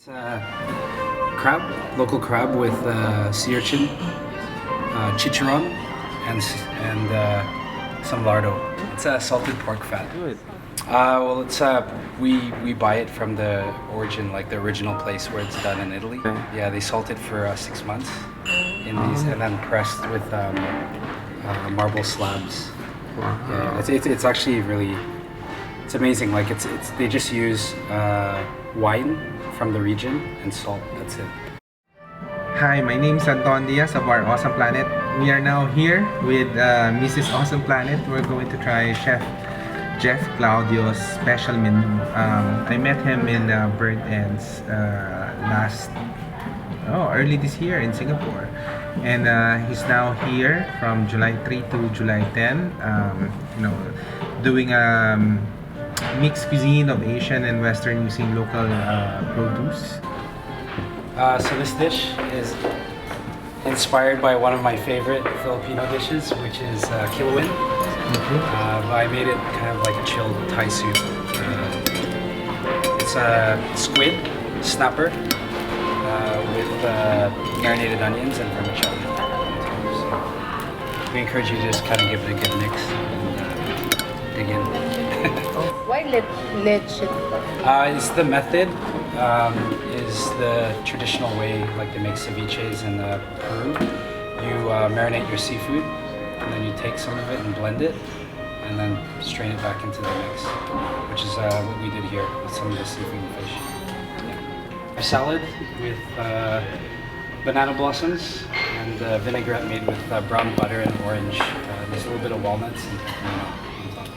It's crab, local crab with sea urchin, chicharon, and some lardo. It's a salted pork fat. Good. Well, it's we buy it from the origin, like the original place where it's done in Italy. Okay. Yeah, they salt it for 6 months in these, and then pressed with marble slabs. Yeah, it's actually really, it's amazing. Like it's they just use wine from the region and salt. That's it. Hi, my name is Anton Diaz of our Awesome Planet. We are now here with Mrs. Awesome Planet. We're going to try Chef Claudio's special menu. I met him in Burnt Ends early this year in Singapore, and he's now here from July 3 to July 10. Doing a mixed cuisine of Asian and Western using local produce. So this dish is inspired by one of my favorite Filipino dishes, which is kilawin. I made it kind of like a chilled Thai soup. It's a squid snapper with marinated onions and vermicelli. So we encourage you to just kind of give it a good mix and dig in. Why leche? It's the method. Is the traditional way, like they make ceviches in Peru. You marinate your seafood, and then you take some of it and blend it, and then strain it back into the mix, which is what we did here with some of the seafood and fish. Yeah. A salad with banana blossoms and vinaigrette made with brown butter and orange. There's a little bit of walnuts and pomelo on top.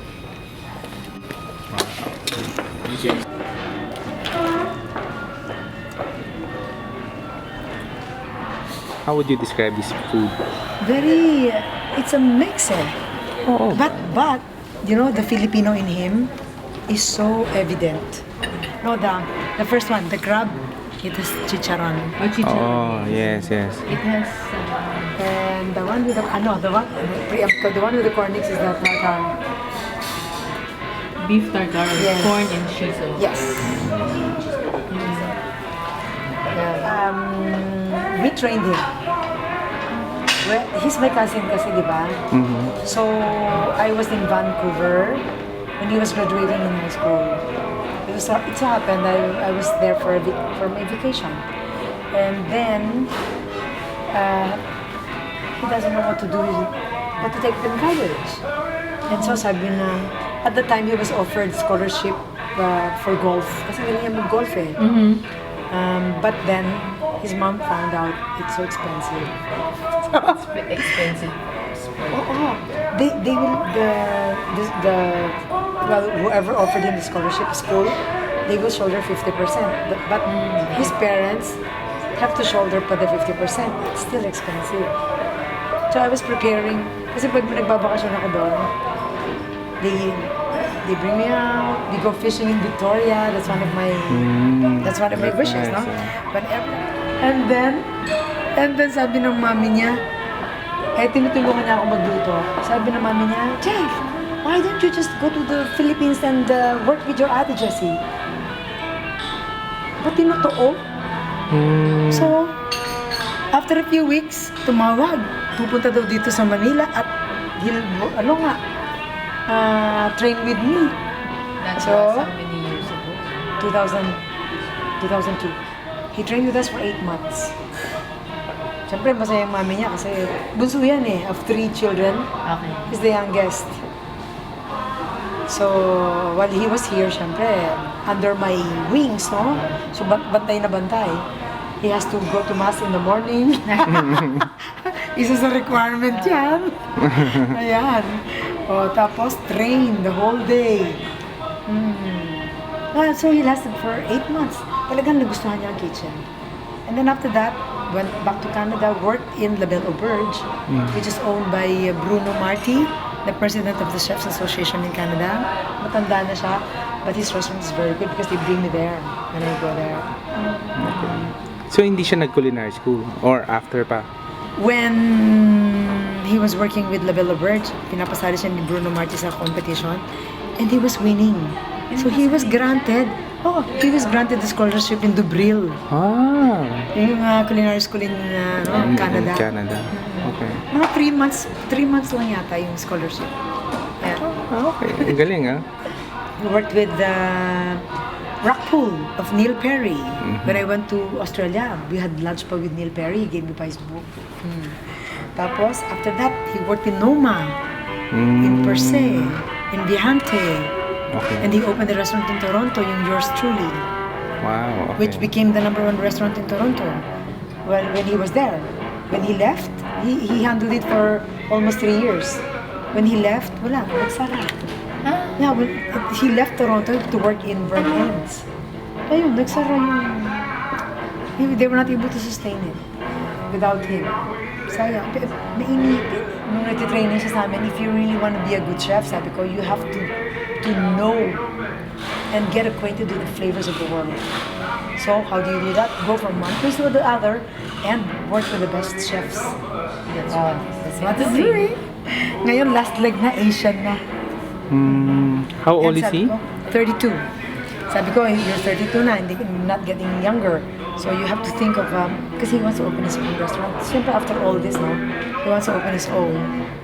Thank you. How would you describe this food? Very, it's a mix eh. Oh. But, you know, the Filipino in him is so evident. No, the first one, the crab, it has chicharon. Oh, yes. It has, and the one with the, the one with the cornix is the tartare. Beef tartare, Yes. corn and shiso. Yes. We trained him. Well, he's my cousin kasi, di ba? So, I was in Vancouver when he was graduating in high school. It so happened I was there for my vacation. And then, he doesn't know what to do, what to take in college. And so sabi na, at the time he was offered scholarship for golf. Kasi galing niya mag-golf eh. But then, his mom found out it's so expensive. Expensive. Oh, they will whoever offered him the scholarship school, they will shoulder 50%. But his parents have to shoulder pa the 50%. It's still expensive. So I was preparing kasi pag nagbabakasyon ako doon, they bring me out. We go fishing in Victoria. That's one of my wishes, no? And then sabi ng mami niya, tinutulungan niya ako magluto. Sabi ng mami niya, Jeff, why don't you just go to the Philippines and work with your ate Jessie? Ba't tinotoo? So, after a few weeks, tumawag. Pupunta daw dito sa Manila at train with me. That So, was how many years ago? 2002. He trained with us for 8 months. Siyempre, masaya yung mami niya kasi bunso yan eh, of 3 children. Okay. He's the youngest. So, while he was here, siyempre, under my wings, no? So, bantay na bantay. He has to go to mass in the morning. Isa sa requirement yan. Ayan. O, tapos, train the whole day. So, he lasted for 8 months. Talagang nagustuhan niya ang kitchen. And then after that, went back to Canada, worked in La Belle Auberge, which is owned by Bruno Marty, the president of the Chefs Association in Canada. Matanda na siya, but his restaurant is very good because they bring me there when I go there. So hindi siya nag-culinary school or after pa? When he was working with La Belle Auberge, pinapasali siya ni Bruno Marty sa competition, and he was winning. So he was granted the scholarship in Dubril, Ah, yung culinary school in Canada. Canada. Okay. Mga 3 months lang yata yung scholarship. Yeah. Ah, okay. Ang galing ah. He worked with the Rockwell of Neil Perry. When I went to Australia, we had lunch pa with Neil Perry. He gave me pa his book. Tapos, after that, he worked in Noma, in Per Se, in Bihante. Okay. And he opened a restaurant in Toronto, yung Yours Truly, Wow, okay. which became the #1 restaurant in Toronto. Well, when he was there. When he left, he handled it for almost 3 years. When he left, wala, nagsara. Yeah, when he left Toronto to work in Vermont. Ayun, nagsara yung... They were not able to sustain it without him. Sayang. Mainipin. Nung nagtitrain siya sa amin, if you really want to be a good chef, sabi ko, you have to know and get acquainted with the flavors of the world. So, how do you do that? Go from one place to the other and work with the best chefs. That's what What is it? Ngayon, last leg na, Asian na. How old And is sabi he? ko, 32. Sabi ko, you're 32 na, hindi, not getting younger. So you have to think of, because he wants to open his own restaurant. Siyempre, after all this, no, he wants to open his own.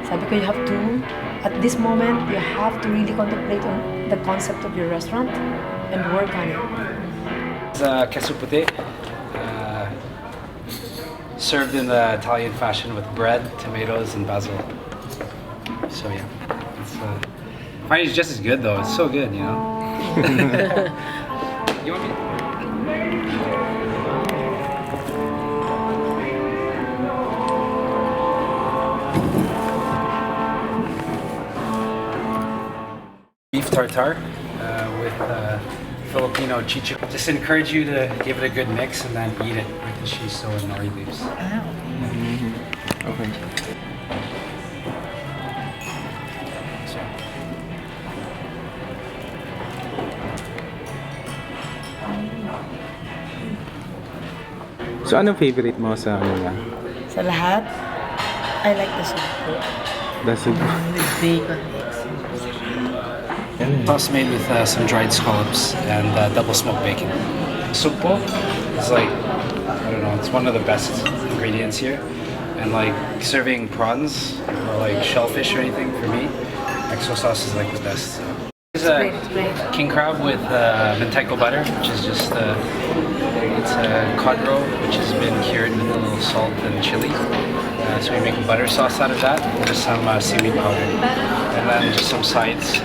Sabi ko, you have to, at this moment, you have to really contemplate on the concept of your restaurant and work on it. It's queso puti, served in the Italian fashion with bread, tomatoes, and basil. So yeah, it's I find it's just as good though. It's so good, you know. You want me? Beef tartare with Filipino chichacorn. Just encourage you to give it a good mix and then eat it with the shiso and nori leaves. Okay. So, anong favorite mo sa nila? Sa lahat, I like the Sugpo. The Sugpo. With bacon eggs. Sauce made with some dried scallops and double smoked bacon. Sugpo is like, I don't know, it's one of the best ingredients here. And like serving prawns or like shellfish or anything for me, XO sauce is like the best. There's a king crab with Mentaiko butter, which is just it's a cod roe which has been cured with a little salt and chili. So we make a butter sauce out of that with some seaweed powder, and then just some sides,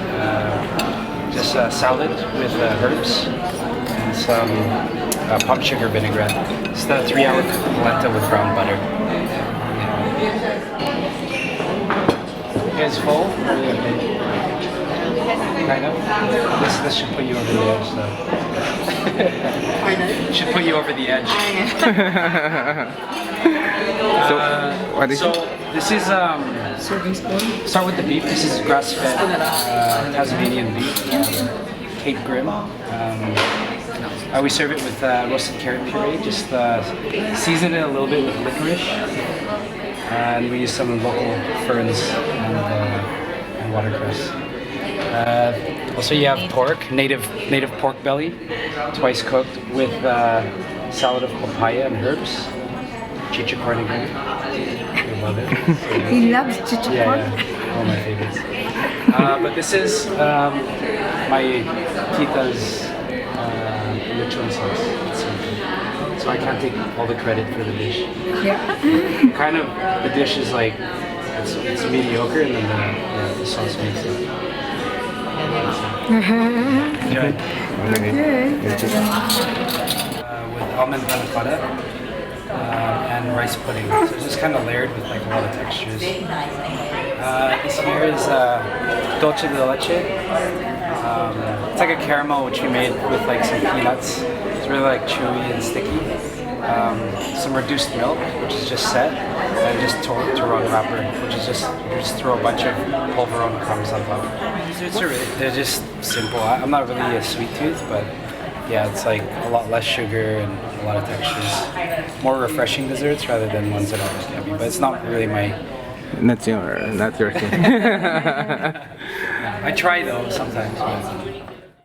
just salad with herbs and some palm sugar vinaigrette. It's the 3-hour polenta with brown butter. You guys full? Kind of. This should put you over the edge, though. Should put you over the edge. So, what is So it? this is Serving spoon. start with the beef. This is grass-fed Tasmanian beef, Cape Grim. I always serve it with roasted carrot puree. Just season it a little bit with licorice, and we use some local ferns and watercress. Also, you have pork, native pork belly, twice cooked with salad of papaya and herbs. Chichacorn again. I love it. He loves chichacorn. Yeah, all my favorites. But this is my tita's lechon sauce. It's so good. So I can't take all the credit for the dish. Yeah. Kind of, the dish is like, it's mediocre, and then the sauce makes it. Enjoy. With almond panna cotta and rice pudding. So it's just kind of layered with like a lot of textures. This here is dulce de leche. It's like a caramel which we made with like some peanuts. It's really like chewy and sticky. Some reduced milk, which is just set, and just Turon wrapper, which is just throw a bunch of Polvoron crumbs on top. Desserts are they're just simple. I'm not really a sweet tooth, but yeah, it's like a lot less sugar and a lot of textures. More refreshing desserts rather than ones that are like heavy. But it's not really my. Not your thing. I try though sometimes. But